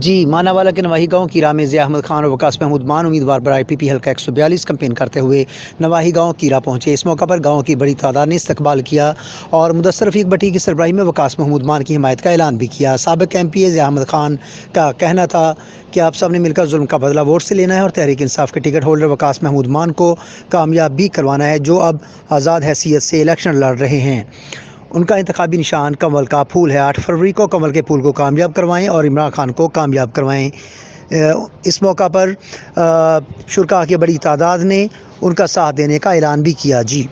जी, मानावाला के नवाही गांव की राह में ज़िया अहमद खान और वकास महमूद मान उम्मीदवार बराए पीपी हल्का 142 कैंपेन करते हुए नवाही गांव कीरा पहुंचे। इस मौका पर गांव की बड़ी तादाद ने इस्तकबाल किया और मुदस्सर रफीक भट्टी की सरबराही में वकास महमूद मान की हिमायत का ऐलान भी किया। साबिक एमपी ज़िया अहमद खान का कहना था कि आप सब ने मिलकर जुल्म का बदला वोट से लेना है और तहरीक इंसाफ के टिकट होल्डर वकास महमूद मान को कामयाब भी करवाना है, जो अब आज़ाद हैसियत से इलेक्शन लड़ रहे हैं। उनका इंतखाबी निशान कमल का फूल है। 8 फरवरी को कमल के फूल को कामयाब करवाएं और इमरान खान को कामयाब करवाएं। इस मौका पर शुरका की बड़ी तादाद ने उनका साथ देने का ऐलान भी किया। जी।